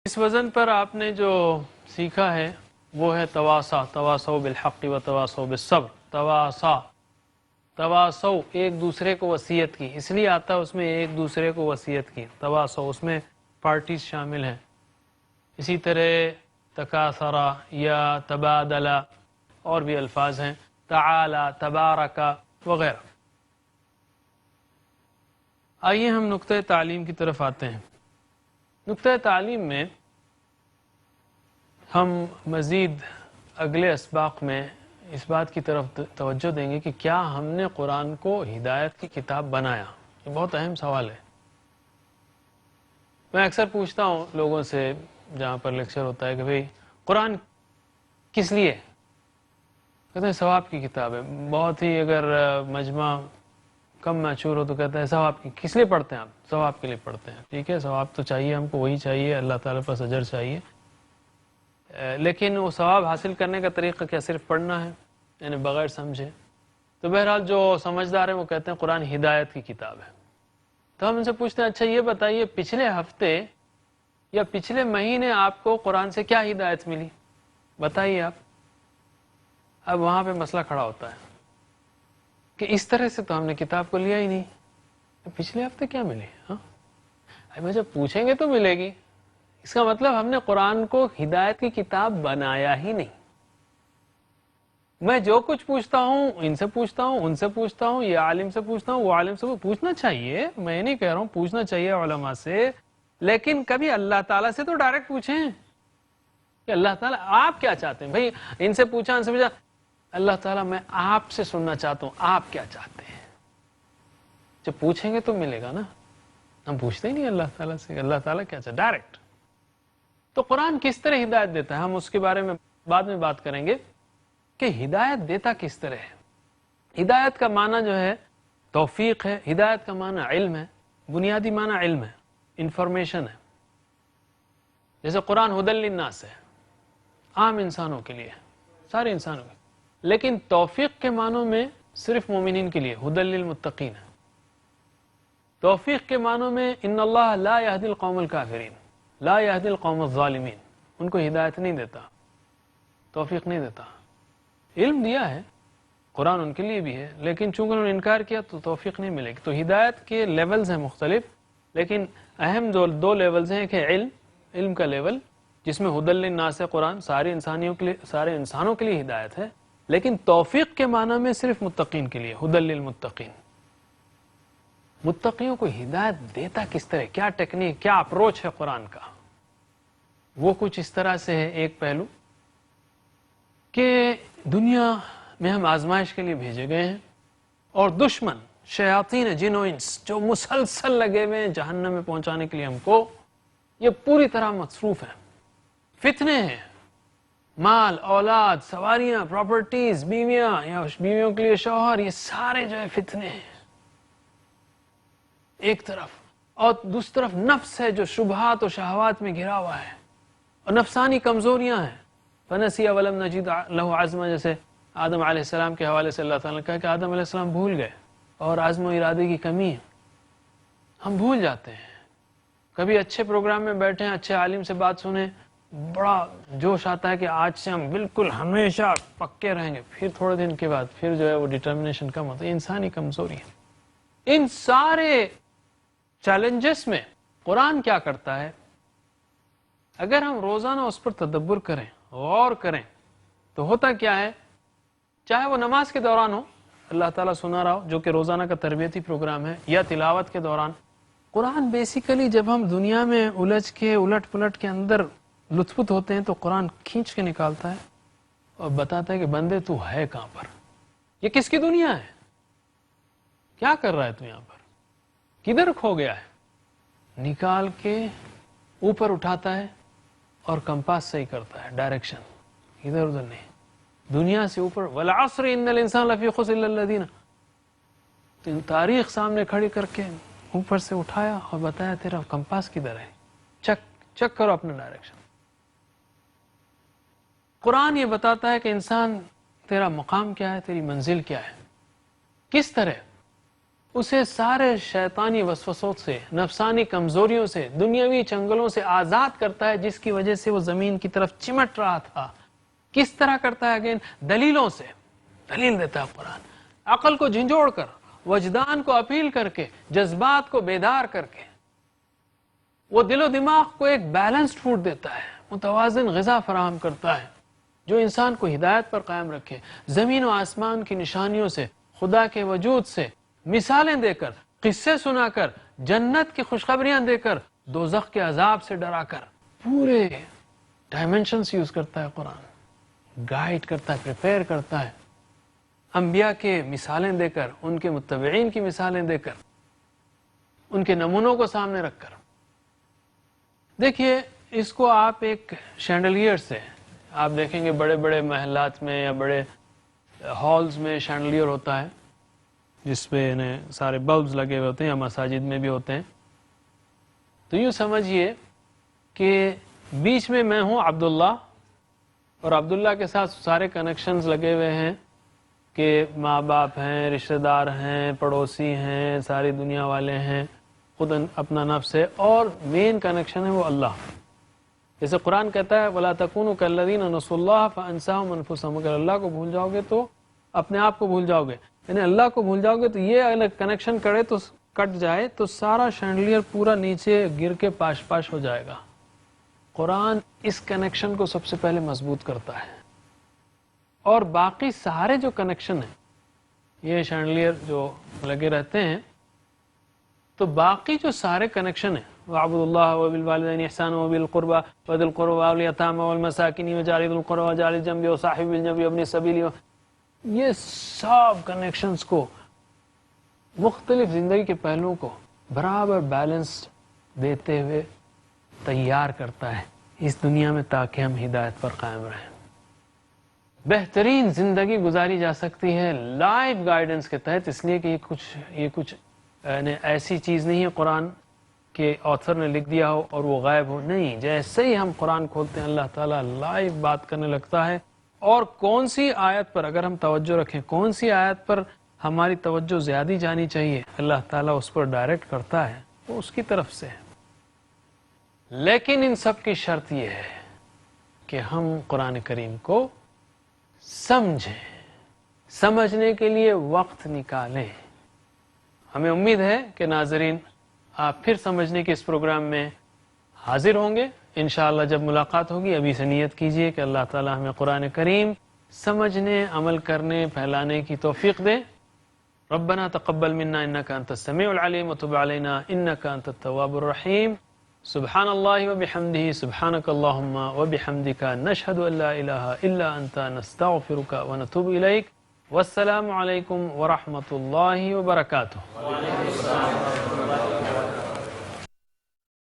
اس وزن پر آپ نے جو سیکھا ہے وہ ہے تواصا، تواصوا بالحق و تواصوا بالصبر. تواصا، تواصو ایک دوسرے کو وصیت کی، اس لیے آتا ہے اس میں ایک دوسرے کو وصیت کی. تواصو اس میں پارٹیز شامل ہیں. اسی طرح تکاثرا یا تبادلا اور بھی الفاظ ہیں، تعالی، تبارکا وغیرہ. آئیے ہم نقطہ تعلیم کی طرف آتے ہیں. نقطہ تعلیم میں ہم مزید اگلے اسباق میں اس بات کی طرف توجہ دیں گے کہ کیا ہم نے قرآن کو ہدایت کی کتاب بنایا؟ یہ بہت اہم سوال ہے. میں اکثر پوچھتا ہوں لوگوں سے جہاں پر لیکچر ہوتا ہے کہ بھئی قرآن کس لیے؟ کہتے ہیں ثواب کی کتاب ہے. بہت ہی اگر مجمع کم میچور ہو تو کہتا ہے ثواب کی. کس لیے پڑھتے ہیں آپ؟ ثواب کے لیے پڑھتے ہیں. ٹھیک ہے، ثواب تو چاہیے ہم کو، وہی چاہیے، اللہ تعالیٰ پاس اجر چاہیے. لیکن وہ ثواب حاصل کرنے کا طریقہ کیا صرف پڑھنا ہے؟ یعنی بغیر سمجھے؟ تو بہرحال جو سمجھدار ہیں وہ کہتے ہیں قرآن ہدایت کی کتاب ہے. تو ہم ان سے پوچھتے ہیں اچھا یہ بتائیے پچھلے ہفتے یا پچھلے مہینے آپ کو قرآن سے کیا ہدایت ملی؟ بتائیے آپ. اب وہاں پہ مسئلہ کھڑا ہوتا ہے کہ اس طرح سے تو ہم نے کتاب کو لیا ہی نہیں. پچھلے ہفتے کیا ملے؟ ہاں جب پوچھیں گے تو ملے گی. اس کا مطلب ہم نے قرآن کو ہدایت کی کتاب بنایا ہی نہیں. میں جو کچھ پوچھتا ہوں ان سے پوچھتا ہوں، ان سے پوچھتا ہوں، یہ عالم سے پوچھتا ہوں، وہ عالم سے. پوچھنا چاہیے، میں نہیں کہہ رہا ہوں پوچھنا چاہیے علماء سے، لیکن کبھی اللہ تعالیٰ سے تو ڈائریکٹ پوچھیں کہ اللہ تعالیٰ آپ کیا چاہتے ہیں. بھائی ان سے پوچھا، ان سے پوچھا، اللہ تعالیٰ میں آپ سے سننا چاہتا ہوں آپ کیا چاہتے ہیں. جب پوچھیں گے تو ملے گا نا. ہم پوچھتے ہی نہیں اللہ تعالیٰ سے اللہ تعالیٰ کیا چاہتے، ڈائریکٹ. تو قرآن کس طرح ہدایت دیتا ہے ہم اس کے بارے میں بعد میں بات کریں گے کہ ہدایت دیتا کس طرح ہے. ہدایت کا معنی جو ہے توفیق ہے، ہدایت کا معنی علم ہے. بنیادی معنی علم ہے، انفارمیشن ہے. جیسے قرآن ھدی للناس ہے، عام انسانوں کے لیے، سارے انسانوں کے. لیکن توفیق کے معنوں میں صرف مومنین کے لیے ھدی للمتقین ہے. توفیق کے معنوں میں ان اللہ لا یہدی القوم الکافرین، لا یہدی القوم الظالمین. ان کو ہدایت نہیں دیتا، توفیق نہیں دیتا. علم دیا ہے، قرآن ان کے لیے بھی ہے، لیکن چونکہ انہوں نے انکار کیا تو توفیق نہیں ملے گی. تو ہدایت کے لیولز ہیں مختلف، لیکن اہم دو لیولز ہیں کہ علم کا لیول جس میں ھدی للناس ہے، قرآن سارے انسانوں کے لیے ہدایت ہے. لیکن توفیق کے معنی میں صرف متقین کے لیے ھدی للمتقین. متقیوں کو ہدایت دیتا کس طرح، کیا ٹیکنیک، کیا اپروچ ہے قرآن کا؟ وہ کچھ اس طرح سے ہے. ایک پہلو کہ دنیا میں ہم آزمائش کے لیے بھیجے گئے ہیں، اور دشمن شیاطین جن و انس جو مسلسل لگے ہوئے ہیں جہنم میں پہنچانے کے لیے ہم کو، یہ پوری طرح مصروف ہیں. فتنے ہیں، مال، اولاد، سواریاں، پراپرٹیز، بیویاں یا بیویوں کے لیے شوہر، یہ سارے جو ہے فتنے ہیں ایک طرف. اور دوسری طرف نفس ہے جو شبہات و شہوات میں گھرا ہوا ہے، اور نفسانی کمزوریاں ہیں. فنسی ولم نجد لہ عزما، جیسے آدم علیہ السلام کے حوالے سے اللہ تعالیٰ نے کہا کہ آدم علیہ السلام بھول گئے، اور عزم و ارادے کی کمی ہے. ہم بھول جاتے ہیں. کبھی اچھے پروگرام میں بیٹھے ہیں، اچھے عالم سے بات سنیں، بڑا جوش آتا ہے کہ آج سے ہم بالکل ہمیشہ پکے رہیں گے. پھر تھوڑے دن کے بعد پھر جو ہے وہ ڈٹرمنیشن کم ہوتا ہے. انسانی کمزوری ہے. ان سارے چیلنجز میں قرآن کیا کرتا ہے؟ اگر ہم روزانہ اس پر تدبر کریں، غور کریں، تو ہوتا کیا ہے؟ چاہے وہ نماز کے دوران ہو، اللہ تعالیٰ سنا رہا ہو جو کہ روزانہ کا تربیتی پروگرام ہے، یا تلاوت کے دوران. قرآن بیسیکلی جب ہم دنیا میں الجھ کے الٹ پلٹ کے اندر لطفت ہوتے ہیں تو قرآن کھینچ کے نکالتا ہے اور بتاتا ہے کہ بندے تو ہے کہاں پر، یہ کس کی دنیا ہے، کیا کر رہا ہے تو یہاں پر، کدھر کھو گیا ہے. نکال کے اوپر اٹھاتا ہے اور کمپاس صحیح کرتا ہے، ڈائریکشن ادھر ادھر نہیں، دنیا سے اوپر. والعصر ان الانسان لفی خسر الا الذین، تاریخ سامنے کھڑی کر کے اوپر سے اٹھایا اور بتایا تیرا کمپاس کدھر ہے، چیک کرو اپنا ڈائریکشن. قرآن یہ بتاتا ہے کہ انسان تیرا مقام کیا ہے، تیری منزل کیا ہے، کس طرح. اسے سارے شیطانی وسوسوں سے، نفسانی کمزوریوں سے، دنیاوی چنگلوں سے آزاد کرتا ہے، جس کی وجہ سے وہ زمین کی طرف چمٹ رہا تھا۔ کس طرح کرتا ہے؟ اگین دلیلوں سے دلیل دیتا ہے قرآن، عقل کو جھنجھوڑ کر، وجدان کو اپیل کر کے، جذبات کو بیدار کر کے۔ وہ دل و دماغ کو ایک بیلنسڈ فوڈ دیتا ہے، متوازن غذا فراہم کرتا ہے جو انسان کو ہدایت پر قائم رکھے، زمین و آسمان کی نشانیوں سے، خدا کے وجود سے مثالیں دے کر، قصے سنا کر، جنت کی خوشخبریاں دے کر، دوزخ کے عذاب سے ڈرا کر، پورے ڈائمنشنز یوز کرتا ہے قرآن، گائیڈ کرتا ہے، پریپیئر کرتا ہے، انبیاء کے مثالیں دے کر، ان کے متبعین کی مثالیں دے کر، ان کے نمونوں کو سامنے رکھ کر۔ دیکھیے اس کو آپ ایک شینڈلیئر سے، آپ دیکھیں گے بڑے بڑے محلات میں یا بڑے ہالز میں شینڈلیئر ہوتا ہے جس پہ انہیں سارے بلبز لگے ہوئے ہوتے ہیں، یا مساجد میں بھی ہوتے ہیں۔ تو یوں سمجھیے کہ بیچ میں ہوں عبداللہ، اور عبداللہ کے ساتھ سارے کنیکشنز لگے ہوئے ہیں کہ ماں باپ ہیں، رشتہ دار ہیں، پڑوسی ہیں، ساری دنیا والے ہیں، خود اپنا نفس ہے، اور مین کنیکشن ہے وہ اللہ۔ جیسے قرآن کہتا ہے وَلَا تَكُونُوا كَالَّذِينَ نَسُوا اللَّهَ فَأَنسَاهُمْ أَنفُسَهُمْ، اگر اللہ کو بھول جاؤ گے تو اپنے آپ کو بھول جاؤ گے، یعنی اللہ کو بھول جاؤ گے تو یہ اگر کنیکشن کٹ جائے تو سارا شینڈلیئر پورا نیچے گر کے پاش پاش ہو جائے گا۔ قرآن اس کنیکشن کو سب سے پہلے مضبوط کرتا ہے، اور باقی سارے جو کنیکشن ہیں، یہ شینڈلیئر جو لگے رہتے ہیں، تو باقی جو سارے کنیکشن ہیں وَاعْبُدُوا اللَّهَ وَبِالْوَالِدَيْنِ إِحْسَانًا وَبِذِي الْقُرْبَىٰ وَذِي الْقُرْبَىٰ وَالْيَتَامَىٰ وَالْمَسَاكِينِ وَجَارِ ذِي الْقُرْبَىٰ وَجَارِ الْجَنبِ وَصَاحِبِ بِالْجَنبِ وَابْنِ السَّبِيلِ، یہ سب کنیکشنز کو، مختلف زندگی کے پہلوؤں کو برابر بیلنس دیتے ہوئے تیار کرتا ہے اس دنیا میں، تاکہ ہم ہدایت پر قائم رہیں۔ بہترین زندگی گزاری جا سکتی ہے لائف گائیڈنس کے تحت، اس لیے کہ یہ کچھ ایسی چیز نہیں ہے قرآن کہ آتھر نے لکھ دیا ہو اور وہ غائب ہو، نہیں، جیسے ہی ہم قرآن کھولتے ہیں اللہ تعالیٰ لائیو بات کرنے لگتا ہے، اور کون سی آیت پر اگر ہم توجہ رکھیں، کون سی آیت پر ہماری توجہ زیادہ جانی چاہیے، اللہ تعالیٰ اس پر ڈائریکٹ کرتا ہے، وہ اس کی طرف سے ہے۔ لیکن ان سب کی شرط یہ ہے کہ ہم قرآن کریم کو سمجھیں، سمجھنے کے لیے وقت نکالیں۔ ہمیں امید ہے کہ ناظرین آپ پھر سمجھنے کے اس پروگرام میں حاضر ہوں گے انشاءاللہ۔ جب ملاقات ہوگی ابھی سے نیت کیجئے کہ اللہ تعالی ہمیں قرآن کریم سمجھنے، عمل کرنے، پھیلانے کی توفیق دے۔ ربنا تقبل منا انك انت السميع العليم وتب علينا انك انت التواب الرحيم۔ سبحان الله وبحمده، سبحانك اللهم وبحمدك، نشهد ان لا اله الا انت، نستغفرك ونتوب اليك، والسلام علیکم ورحمۃ اللہ وبرکاتہ۔